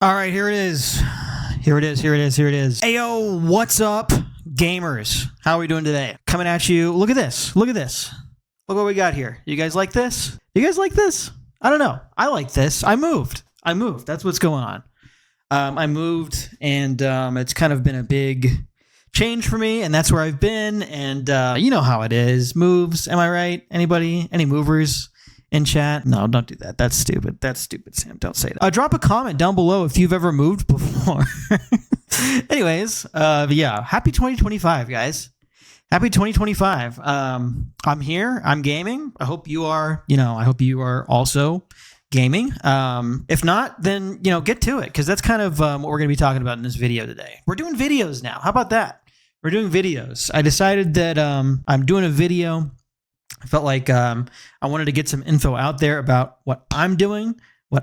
All right, here it is. Here it is. Here it is. Here it is. Ayo, what's up, gamers? How are we doing today? Coming at you. Look at this. Look at this. Look what we got here. You guys like this? You guys like this? I don't know. I like this. I moved. That's what's going on. I moved, and it's kind of been a big change for me, and that's where I've been. And you know how it is. Moves. Am I right? Anybody? Any movers in chat? No, don't do that. That's stupid. That's stupid, Sam. Don't say that. Drop a comment down below if you've ever moved before. Anyways, yeah. Happy 2025, guys. Happy 2025. I'm here. I'm gaming. I hope you are. I hope you are also gaming. If not, then get to it, because that's kind of what we're going to be talking about in this video today. We're doing videos now. How about that? We're doing videos. I decided that I'm doing a video. I felt like I wanted to get some info out there about what I'm doing in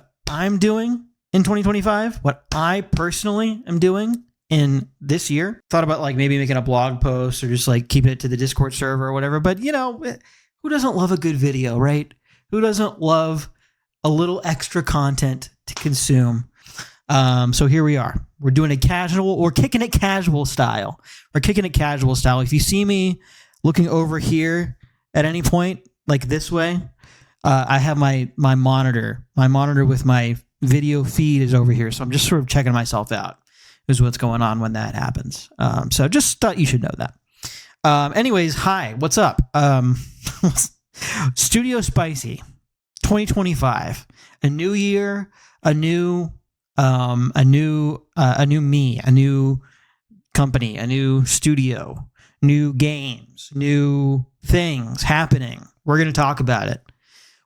2025, what I personally am doing in this year. Thought about maybe making a blog post or just keeping it to the Discord server or whatever. But who doesn't love a good video, right? Who doesn't love a little extra content to consume? So here we are. We're doing a casual, or kicking it casual style. If you see me looking over here at any point, like this way, I have my monitor. My monitor with my video feed is over here. So I'm just sort of checking myself out, is what's going on when that happens. So just thought you should know that. Anyways, hi, what's up? Studio Spicy 2025, a new year, a new me, a new company, a new studio, new games, new things happening. We're going to talk about it.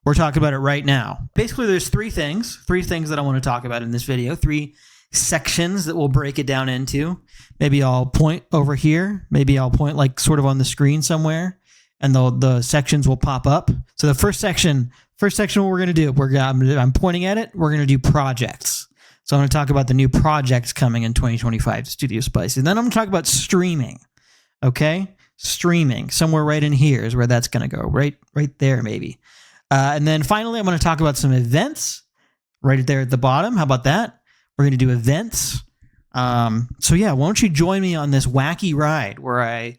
We're talking about it right now. Basically, there's three things that I want to talk about in this video, three sections that we'll break it down into. Maybe I'll point over here. Maybe I'll point sort of on the screen somewhere, and the sections will pop up. So the first section, what we're going to do, I'm pointing at it. We're going to do projects. So I'm going to talk about the new projects coming in 2025, Studio Spicy. And then I'm going to talk about streaming. Okay? Streaming. Somewhere right in here is where that's going to go. Right there, maybe. And then finally, I'm going to talk about some events right there at the bottom. How about that? We're going to do events. So yeah, why don't you join me on this wacky ride where I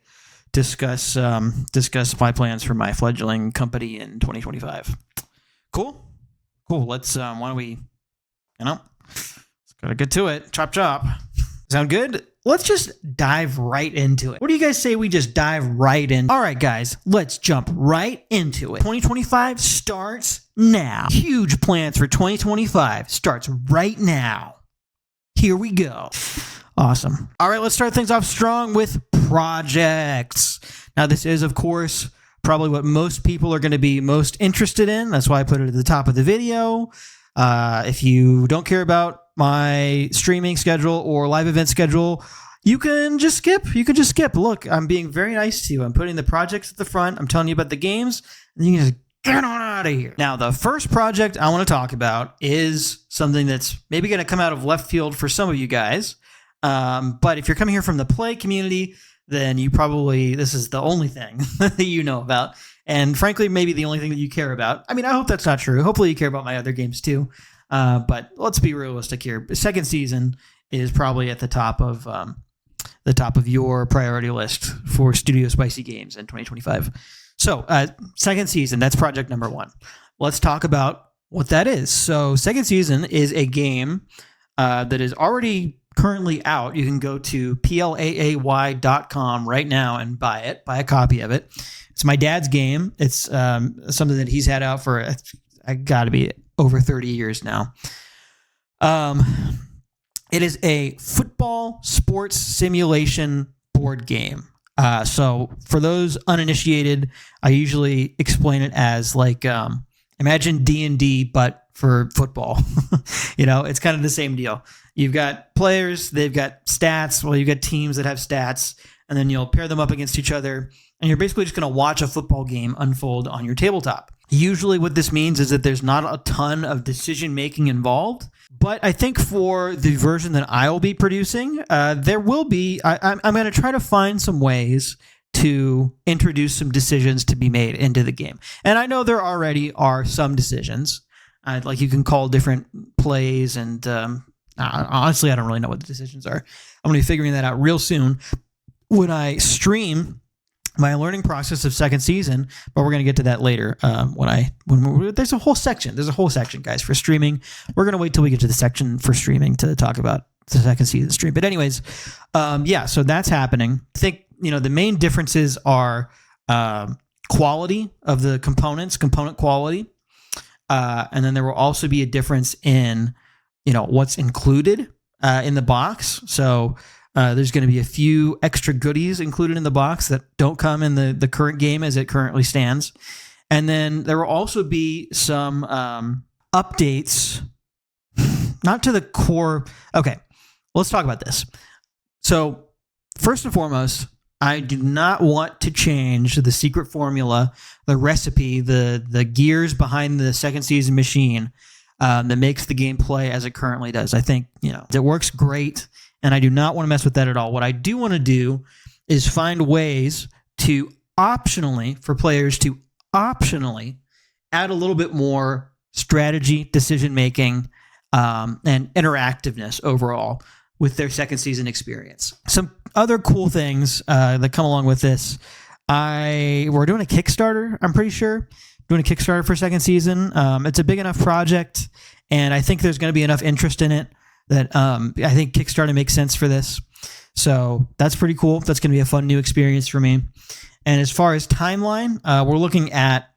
discuss my plans for my fledgling company in 2025. Cool. Let's, why don't we, let's gotta get to it. Chop. Sound good? Let's just dive right into it. What do you guys say we just dive right in? All right, guys, let's jump right into it. 2025 starts now. Huge plans for 2025 starts right now. Here we go. Awesome. All right, let's start things off strong with projects. Now, this is, of course, probably what most people are going to be most interested in. That's why I put it at the top of the video. If you don't care about my streaming schedule or live event schedule, you can just skip. Look, I'm being very nice to you. I'm putting the projects at the front. I'm telling you about the games, and you can just get on out of here. Now, the first project I want to talk about is something that's maybe going to come out of left field for some of you guys. But if you're coming here from the Play community, then this is the only thing that you know about. And frankly, maybe the only thing that you care about. I mean, I hope that's not true. Hopefully you care about my other games too. But let's be realistic here. Second season is probably at the top of your priority list for Studio Spicy games in 2025. So second season, that's project number 1. Let's talk about what that is. So second season is a game that is already currently out. You can go to plaay.com right now and buy a copy of it. It's my dad's game. It's something that he's had out for got to be over 30 years now. It is a football sports simulation board game. So for those uninitiated, I usually explain it as imagine D&D, but for football. It's kind of the same deal. You've got players, they've got stats. Well, you've got teams that have stats, and then you'll pair them up against each other, and you're basically just going to watch a football game unfold on your tabletop. Usually what this means is that there's not a ton of decision-making involved, but I think for the version that I will be producing, there will be, I'm going to try to find some ways to introduce some decisions to be made into the game. And I know there already are some decisions. Like you can call different plays and Honestly, I don't really know what the decisions are. I'm going to be figuring that out real soon when I stream my learning process of second season, but we're going to get to that later. There's a whole section. Guys, for streaming. We're going to wait till we get to the section for streaming to talk about the second season stream. But anyways, so that's happening. I think, the main differences are quality of the components, component quality. And then there will also be a difference in, what's included in the box. So there's going to be a few extra goodies included in the box that don't come in the current game as it currently stands. And then there will also be some updates, not to the core. Okay, let's talk about this. So first and foremost, I do not want to change the secret formula, the recipe, the gears behind the second season machine that makes the game play as it currently does. I think, it works great, and I do not want to mess with that at all. What I do want to do is find ways to for players to optionally add a little bit more strategy, decision-making, and interactiveness overall with their second season experience. Some other cool things that come along with this. We're doing a Kickstarter, I'm pretty sure. Doing a Kickstarter for second season. It's a big enough project, and I think there's going to be enough interest in it that I think Kickstarter makes sense for this. So that's pretty cool. That's going to be a fun new experience for me. And as far as timeline, we're looking at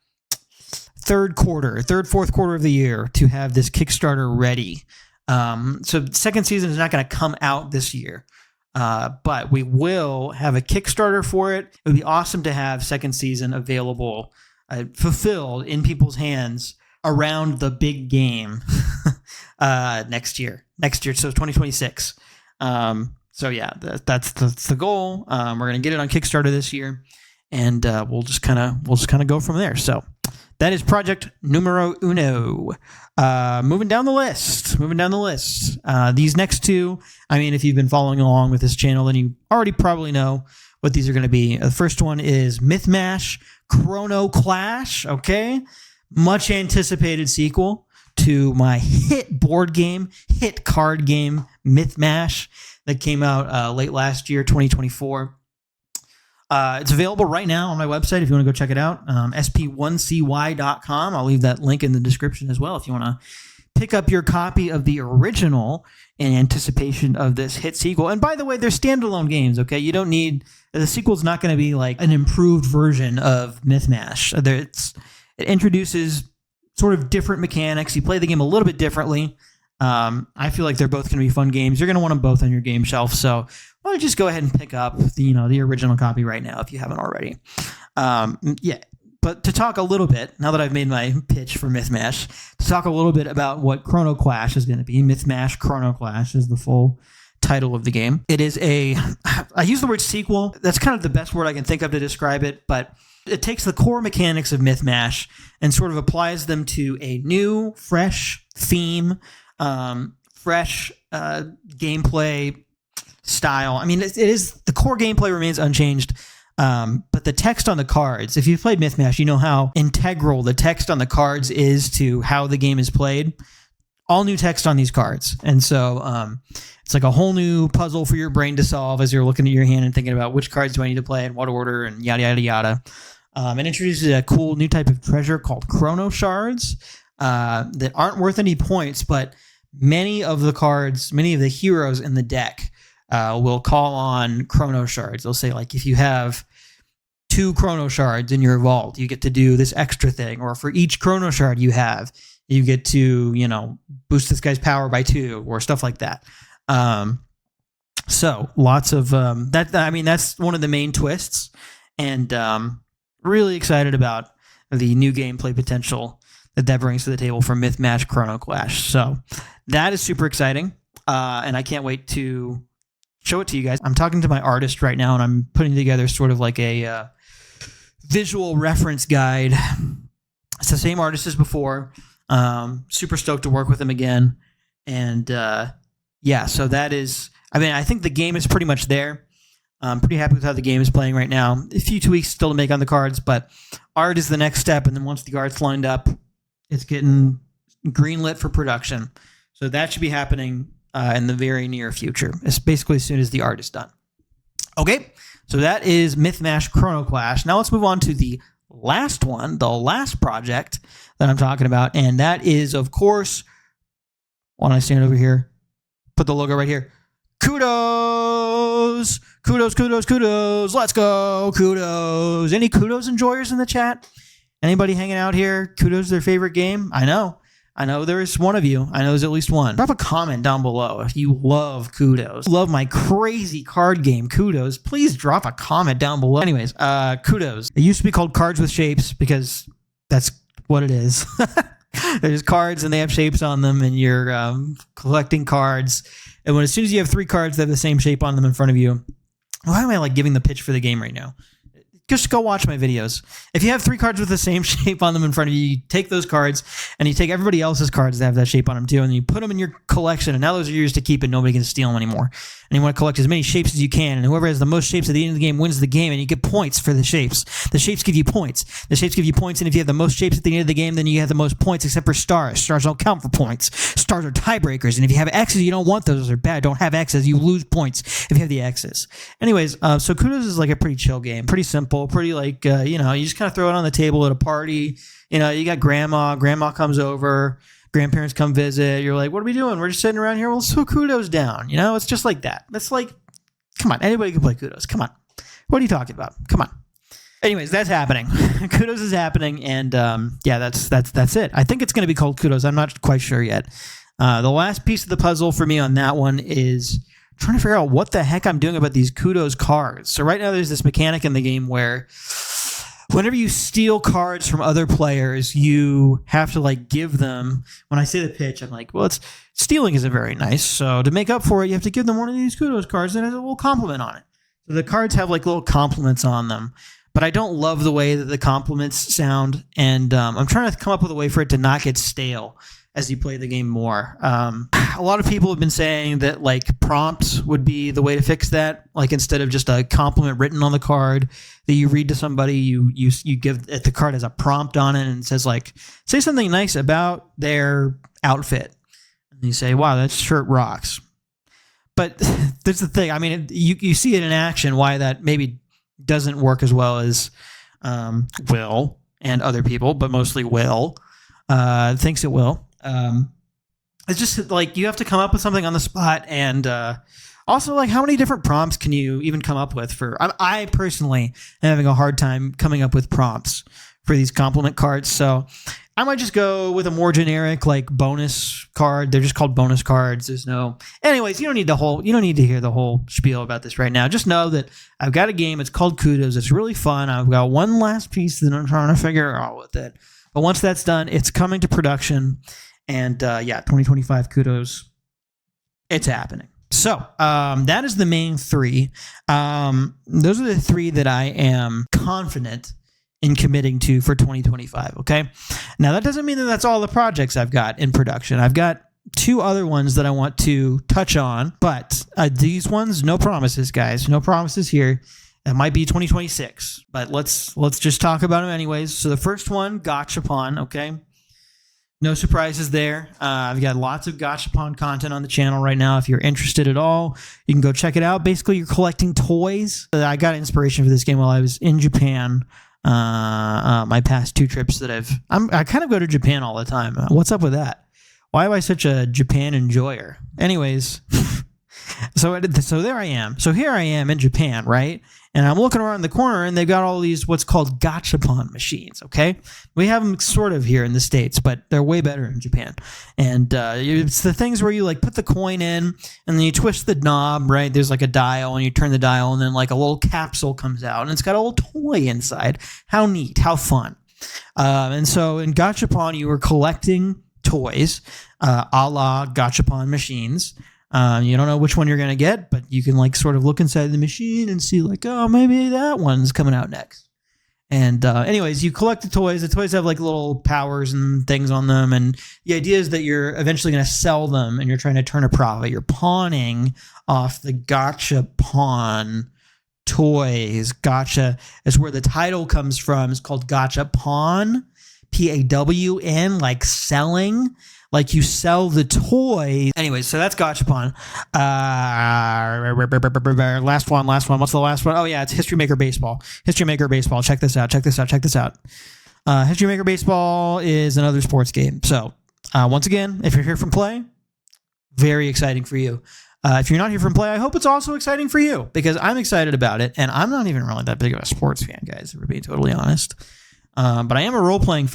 fourth quarter of the year to have this Kickstarter ready. So second season is not going to come out this year, but we will have a Kickstarter for it. It would be awesome to have second season available, fulfilled in people's hands around the big game next year. So 2026. So yeah, that's the goal. We're going to get it on Kickstarter this year, and we'll just kind of go from there. So that is project numero uno. Moving down the list. These next two, if you've been following along with this channel, then you already probably know what these are going to be. The first one is MythMash Chrono Clash. Okay, much anticipated sequel to my hit card game, MythMash, that came out late last year, 2024. It's available right now on my website if you want to go check it out, sp1cy.com. I'll leave that link in the description as well if you want to pick up your copy of the original in anticipation of this hit sequel. And by the way, they're standalone games, okay? You don't need... The sequel's not going to be like an improved version of MythMash. It introduces sort of different mechanics. You play the game a little bit differently. I feel like they're both going to be fun games. You're going to want them both on your game shelf. So why don't you just go ahead and pick up the original copy right now if you haven't already. But to talk a little bit, now that I've made my pitch for MythMash, to talk a little bit about what Chrono Clash is going to be. MythMash Chrono Clash is the full title of the game. It is I use the word sequel. That's kind of the best word I can think of to describe it, but it takes the core mechanics of MythMash and sort of applies them to a new, fresh theme, fresh gameplay style. It is the core gameplay remains unchanged, but the text on the cards, if you've played MythMash, you know how integral the text on the cards is to how the game is played. All new text on these cards. And so it's like a whole new puzzle for your brain to solve as you're looking at your hand and thinking about which cards do I need to play in what order and yada, yada, yada. It introduces a cool new type of treasure called Chrono Shards that aren't worth any points, but many of the heroes in the deck will call on Chrono Shards. They'll say, like, if you have 2 Chrono Shards in your vault, you get to do this extra thing. Or for each Chrono Shard you have, you get to, boost this guy's power by 2 or stuff like that. So lots of that. That's one of the main twists, and really excited about the new gameplay potential that brings to the table for MythMash Chrono Clash. So that is super exciting, and I can't wait to show it to you guys. I'm talking to my artist right now, and I'm putting together sort of like a visual reference guide. It's the same artist as before. Super stoked to work with him again, and so that is. I think the game is pretty much there. I'm pretty happy with how the game is playing right now. A few tweaks still to make on the cards, but art is the next step. And then once the art's lined up, it's getting greenlit for production. So that should be happening in the very near future. It's basically as soon as the art is done. Okay, so that is MythMash Chrono Clash. Now let's move on to the last one, the last project that I'm talking about, and that is, of course, why don't I stand over here, put the logo right here, Kudos! Kudos, kudos, kudos. Let's go, Kudos. Any Kudos enjoyers in the chat? Anybody hanging out here? Kudos their favorite game? I know there's one of you. I know there's at least one. Drop a comment down below if you love Kudos. Love my crazy card game, Kudos. Please drop a comment down below. Anyways, Kudos. It used to be called Cards with Shapes because that's what it is. There's cards and they have shapes on them, and you're collecting cards. And as soon as you have 3 cards that have the same shape on them in front of you, why am I like giving the pitch for the game right now? Just go watch my videos. If you have 3 cards with the same shape on them in front of you, you take those cards and you take everybody else's cards that have that shape on them too, and you put them in your collection, and now those are yours to keep and nobody can steal them anymore. And you want to collect as many shapes as you can, and whoever has the most shapes at the end of the game wins the game, and you get points for the shapes. The shapes give you points. The shapes give you points, and if you have the most shapes at the end of the game, then you have the most points, except for stars. Stars don't count for points. Stars are tiebreakers, and if you have X's, you don't want those. Those are bad. Don't have X's. You lose points if you have the X's. Anyways, so Kudos is like a pretty chill game. Pretty simple. Pretty like, you just kind of throw it on the table at a party. You got grandma comes over, grandparents come visit. You're like, what are we doing? We're just sitting around here. Well, let's throw Kudos down. It's just like that. That's like, come on, anybody can play Kudos. Come on. What are you talking about? Come on. Anyways, that's happening. Kudos is happening, and that's it. I think it's going to be called Kudos. I'm not quite sure yet. The last piece of the puzzle for me on that one is trying to figure out what the heck I'm doing about these Kudos cards. So right now there's this mechanic in the game where whenever you steal cards from other players, you have to like give them, when I say the pitch, I'm like, well, stealing isn't very nice. So to make up for it, you have to give them one of these Kudos cards that has a little compliment on it. So the cards have like little compliments on them, but I don't love the way that the compliments sound. And I'm trying to come up with a way for it to not get stale as you play the game more. A lot of people have been saying that like prompts would be the way to fix that. Like instead of just a compliment written on the card that you read to somebody, you give it, the card as a prompt on it, and it says like, say something nice about their outfit. And you say, wow, that shirt rocks. But there's the thing. I mean, you see it in action, why that maybe doesn't work as well as Will and other people, but mostly Will thinks it will. It's just like you have to come up with something on the spot, and also like how many different prompts can you even come up with for? I personally am having a hard time coming up with prompts for these compliment cards, so I might just go with a more generic like bonus card. They're just called bonus cards. There's no, anyways. You don't need to hear the whole spiel about this right now. Just know that I've got a game. It's called Kudos. It's really fun. I've got one last piece that I'm trying to figure out with it. But once that's done, it's coming to production. And 2025 Kudos, it's happening. So that is the main 3. Those are the 3 that I am confident in committing to for 2025. Okay. Now that doesn't mean that that's all the projects I've got in production. I've got 2 other ones that I want to touch on, but these ones, no promises, guys. No promises here. That might be 2026, but let's just talk about them anyways. So the first one, Gachapon. Okay. No surprises there. I've got lots of Gachapon content on the channel right now. If you're interested at all, you can go check it out. Basically, you're collecting toys. I got inspiration for this game while I was in Japan. My past 2 trips that I kind of go to Japan all the time. What's up with that? Why am I such a Japan enjoyer? Anyways, so there I am. So here I am in Japan, right? And I'm looking around the corner, and they've got all these what's called Gachapon machines, okay? We have them sort of here in the States, but they're way better in Japan. And it's the things where you, like, put the coin in, and then you twist the knob, right? There's, like, a dial, and you turn the dial, and then, like, a little capsule comes out, and it's got a little toy inside. How neat. How fun. And so in Gachapon, you were collecting toys a la Gachapon machines. You don't know which one you're going to get, but you can like sort of look inside the machine and see like, oh, maybe that one's coming out next. And anyways, you collect the toys. The toys have like little powers and things on them. And the idea is that you're eventually going to sell them and you're trying to turn a profit. You're pawning off the Gachapon toys. Gacha is where the title comes from. It's called Gachapon. PAWN, like selling, like you sell the toy. Anyways, so that's Gachapon. Last one. What's the last one? Oh yeah, it's History Maker Baseball. History Maker Baseball. Check this out. History Maker Baseball is another sports game. So once again, if you're here from Play, very exciting for you. If you're not here from Play, I hope it's also exciting for you, because I'm excited about it, and I'm not even really that big of a sports fan, guys, if we're being totally honest. But I am a role-playing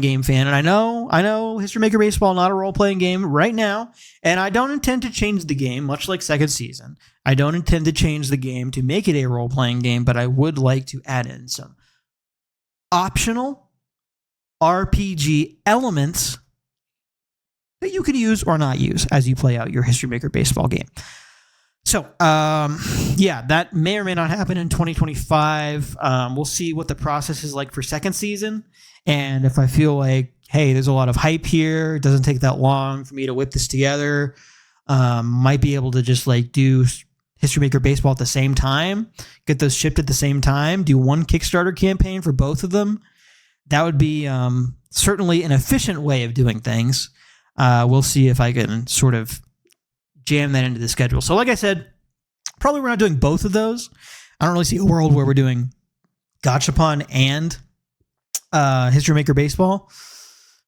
game fan, and I know History Maker Baseball, not a role-playing game right now, and I don't intend to change the game, much like second season. I don't intend to change the game to make it a role-playing game, but I would like to add in some optional RPG elements that you could use or not use as you play out your History Maker Baseball game. So, yeah, that may or may not happen in 2025. We'll see what the process is like for second season. And if I feel like, hey, there's a lot of hype here, it doesn't take that long for me to whip this together, might be able to just like do History Maker Baseball at the same time, get those shipped at the same time, do one Kickstarter campaign for both of them. That would be certainly an efficient way of doing things. We'll see if I can sort of jam that into the schedule. So like I said, probably we're not doing both of those. I don't really see a world where we're doing Gachapon and History Maker Baseball,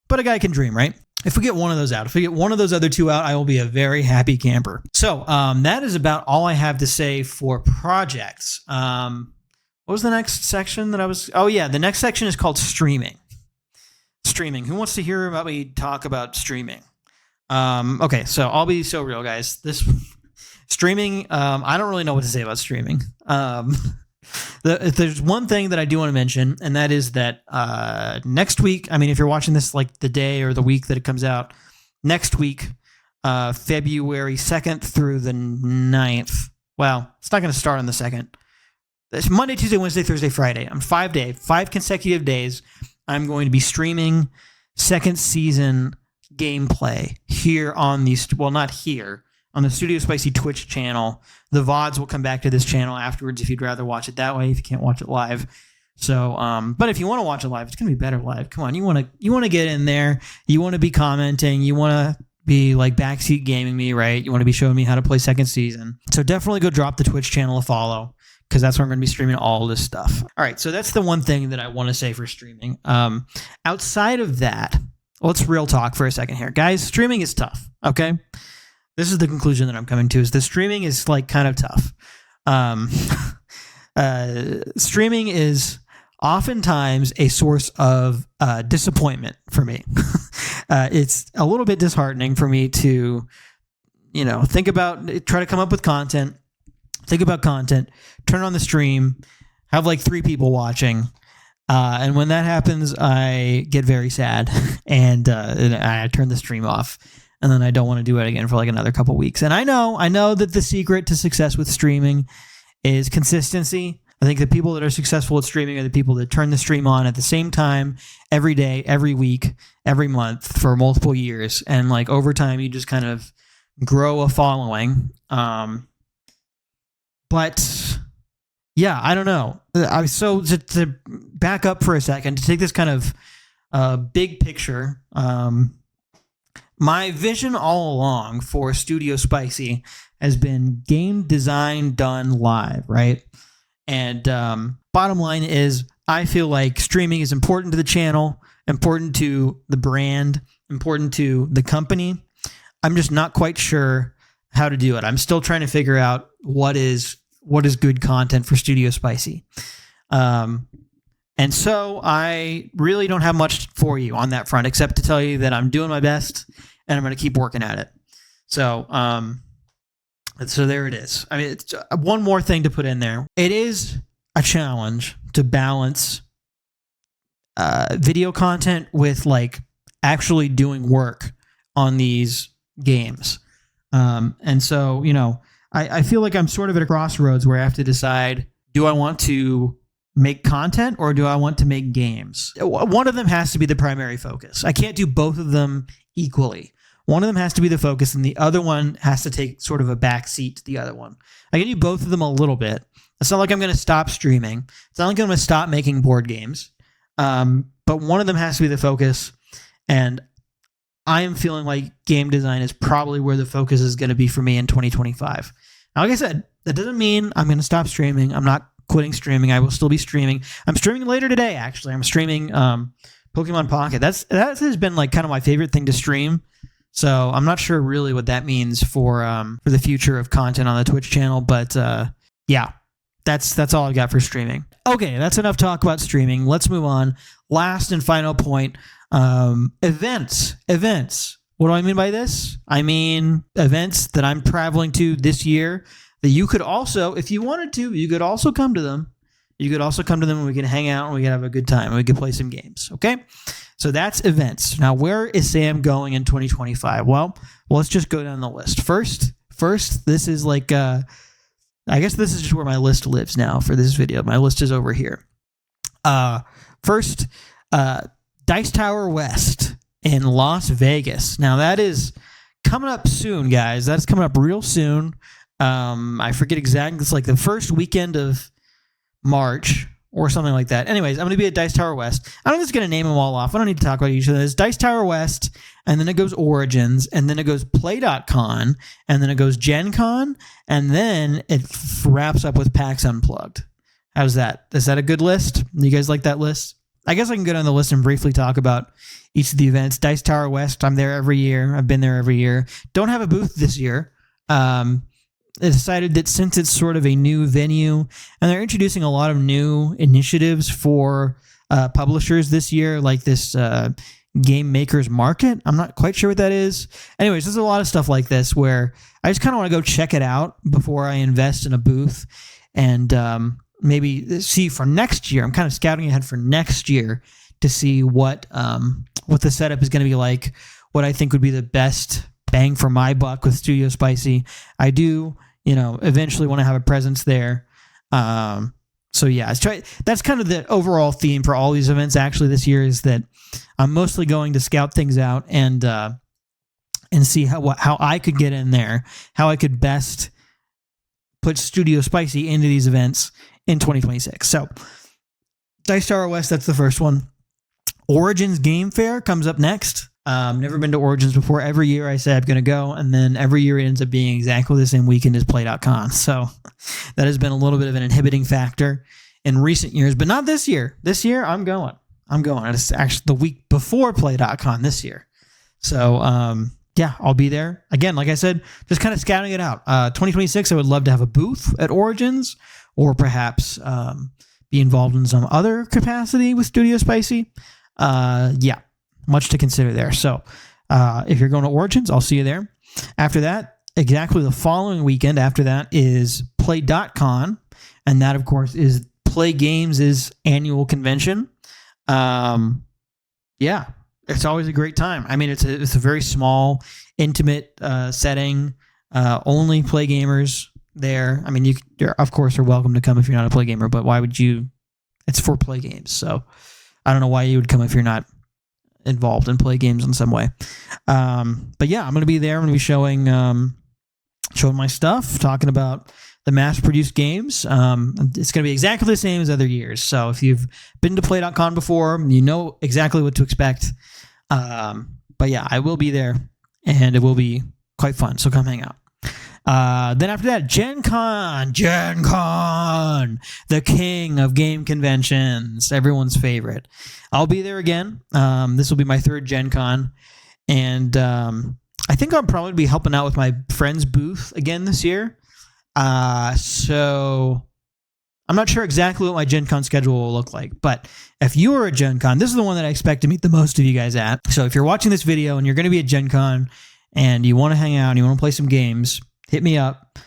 but a guy can dream, right? If we get one of those out, if we get one of those other two out, I will be a very happy camper. So that is about all I have to say for projects. What was the next section that I was... Oh yeah, the next section is called streaming. Streaming. Who wants to hear about me talk about streaming? Okay, so I'll be so real, guys. This streaming, I don't really know what to say about streaming. There's one thing that I do want to mention, and that is that next week, I mean, if you're watching this like the day or the week that it comes out, next week, February 2nd through the 9th. Well, it's not going to start on the 2nd. It's Monday, Tuesday, Wednesday, Thursday, Friday. I'm 5 consecutive days. I'm going to be streaming second season gameplay here on the, well, not here, on the Studio Spicy Twitch channel. The VODs will come back to this channel afterwards if you'd rather watch it that way, if you can't watch it live. So, but if you want to watch it live, it's going to be better live. Come on, you want to get in there. You want to be commenting. You want to be like backseat gaming me, right? You want to be showing me how to play second season. So definitely go drop the Twitch channel a follow, because that's where I'm going to be streaming all this stuff. All right, so that's the one thing that I want to say for streaming. Outside of that, let's real talk for a second here. Guys, streaming is tough, okay? This is the conclusion that I'm coming to, is the streaming is like kind of tough. Streaming is oftentimes a source of disappointment for me. It's a little bit disheartening for me to, try to come up with content, think about content, turn on the stream, have like 3 people watching. And when that happens, I get very sad and I turn the stream off, and then I don't want to do it again for like another couple weeks. And I know that the secret to success with streaming is consistency. I think the people that are successful at streaming are the people that turn the stream on at the same time every day, every week, every month for multiple years. And like over time, you just kind of grow a following. But yeah, I don't know. So to back up for a second, to take this kind of big picture, my vision all along for Studio Spicy has been game design done live, right? And bottom line is, I feel like streaming is important to the channel, important to the brand, important to the company. I'm just not quite sure how to do it. I'm still trying to figure out what is good content for Studio Spicy. And so I really don't have much for you on that front, except to tell you that I'm doing my best and I'm going to keep working at it. So, so there it is. I mean, it's one more thing to put in there. It is a challenge to balance video content with like actually doing work on these games. And so, I feel like I'm sort of at a crossroads where I have to decide, do I want to make content or do I want to make games? One of them has to be the primary focus. I can't do both of them equally. One of them has to be the focus and the other one has to take sort of a back seat to the other one. I can do both of them a little bit. It's not like I'm going to stop streaming. It's not like I'm going to stop making board games. But one of them has to be the focus. And I am feeling like game design is probably where the focus is going to be for me in 2025. Now, like I said, that doesn't mean I'm going to stop streaming. I'm not quitting streaming. I will still be streaming. I'm streaming later today, actually. I'm streaming Pokemon Pocket. That has been like kind of my favorite thing to stream. So I'm not sure really what that means for the future of content on the Twitch channel. But yeah, that's all I've got for streaming. Okay, that's enough talk about streaming. Let's move on. Last and final point. Events. What do I mean by this? I mean events that I'm traveling to this year that you could also, if you wanted to, you could also come to them. You could also come to them and we can hang out and we can have a good time and we can play some games. Okay. So that's events. Now, where is Sam going in 2025? Well, let's just go down the list. First, this is like, I guess this is just where my list lives now for this video. My list is over here. First, Dice Tower West in Las Vegas. Now that is coming up soon, guys. That's coming up real soon. I forget exactly. It's like the first weekend of March or something like that. Anyways, I'm going to be at Dice Tower West. I'm just going to name them all off. I don't need to talk about each of those. Dice Tower West, and then it goes Origins, and then it goes Play.con, and then it goes Gen Con, and then it wraps up with PAX Unplugged. How's that? Is that a good list? You guys like that list? I guess I can go down the list and briefly talk about each of the events. Dice Tower West, I'm there every year. I've been there every year. Don't have a booth this year. I decided that since it's sort of a new venue and they're introducing a lot of new initiatives for publishers this year, like this Game Makers Market. I'm not quite sure what that is. Anyways, there's a lot of stuff like this where I just kind of want to go check it out before I invest in a booth and maybe see for next year. I'm kind of scouting ahead for next year to see what the setup is going to be like, what I think would be the best bang for my buck with Studio Spicy. I do, eventually want to have a presence there. So yeah, that's kind of the overall theme for all these events actually this year, is that I'm mostly going to scout things out and see how I could get in there, how I could best put Studio Spicy into these events in 2026. So Dice Tower West, that's the first one. Origins Game Fair comes up next. Never been to Origins before. Every year I say I'm going to go, and then every year it ends up being exactly the same weekend as Play.con. So that has been a little bit of an inhibiting factor in recent years, but not this year. This year I'm going. It's actually the week before Play.con this year. So yeah, I'll be there. Again, like I said, just kind of scouting it out. 2026, I would love to have a booth at Origins, or perhaps be involved in some other capacity with Studio Spicy. Yeah, much to consider there. So if you're going to Origins, I'll see you there. After that, exactly the following weekend after that is Play.con, and that, of course, is Play Games' annual convention. Yeah, it's always a great time. I mean, it's a very small, intimate setting. Only Play Gamers there. I mean, you're of course are welcome to come if you're not a Play Gamer, but why would you? It's for Play Games, so I don't know why you would come if you're not involved in Play Games in some way. But yeah, I'm going to be there. I'm going to be showing my stuff, talking about the mass-produced games. It's going to be exactly the same as other years. So if you've been to Play.con before, you know exactly what to expect. But yeah, I will be there, and it will be quite fun. So come hang out. Then after that, Gen Con, the king of game conventions, everyone's favorite. I'll be there again. This will be my third Gen Con, and I think I'll probably be helping out with my friend's booth again this year. So I'm not sure exactly what my Gen Con schedule will look like, but if you are a Gen Con, this is the one that I expect to meet the most of you guys at. So if you're watching this video and you're going to be at Gen Con and you want to hang out and you want to play some games, hit me up.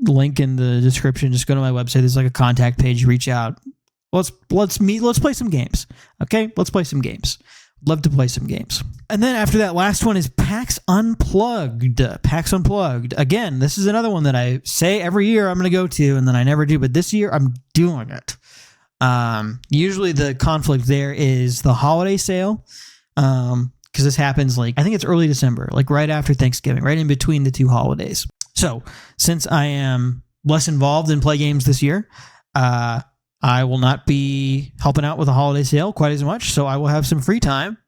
Link in the description. Just go to my website. There's like a contact page. Reach out. Let's meet. Let's play some games. Okay, let's play some games. Love to play some games. And then after that, last one is PAX Unplugged. PAX Unplugged. Again, this is another one that I say every year I'm going to go to, and then I never do. But this year I'm doing it. Usually the conflict there is the holiday sale. Because this happens I think it's early December, like right after Thanksgiving, right in between the two holidays. So since I am less involved in Play Games this year, I I will not be helping out with the holiday sale quite as much, so I will have some free time,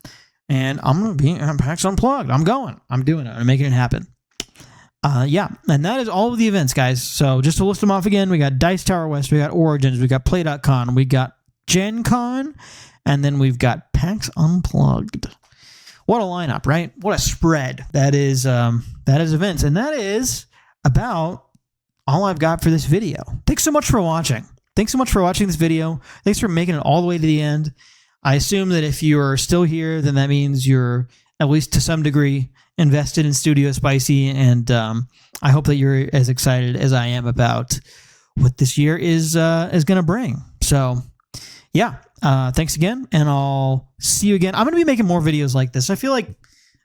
and I'm going to be at PAX Unplugged. I'm going. I'm doing it. I'm making it happen. Yeah, and that is all of the events, guys. So just to list them off again, we got Dice Tower West, we got Origins, we got Play.con, we got Gen Con, and then we've got PAX Unplugged. What a lineup, right? What a spread. That is events, and that is about all I've got for this video. Thanks so much for watching. Thanks so much for watching this video. Thanks for making it all the way to the end. I assume that if you're still here, then that means you're, at least to some degree, invested in Studio Spicy, and I hope that you're as excited as I am about what this year is going to bring. So, yeah, thanks again, and I'll see you again. I'm going to be making more videos like this. I feel like,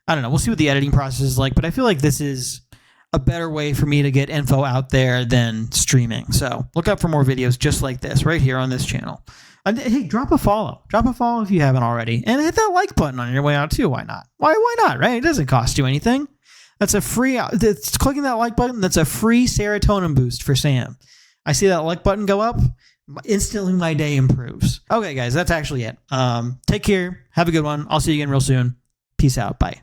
I don't know, we'll see what the editing process is like, but I feel like this is a better way for me to get info out there than streaming. So look out for more videos just like this right here on this channel. And hey, drop a follow. Drop a follow if you haven't already. And hit that like button on your way out too. Why not? Why not, right? It doesn't cost you anything. That's a free, it's clicking that like button. That's a free serotonin boost for Sam. I see that like button go up. Instantly my day improves. Okay, guys, that's actually it. Take care. Have a good one. I'll see you again real soon. Peace out. Bye.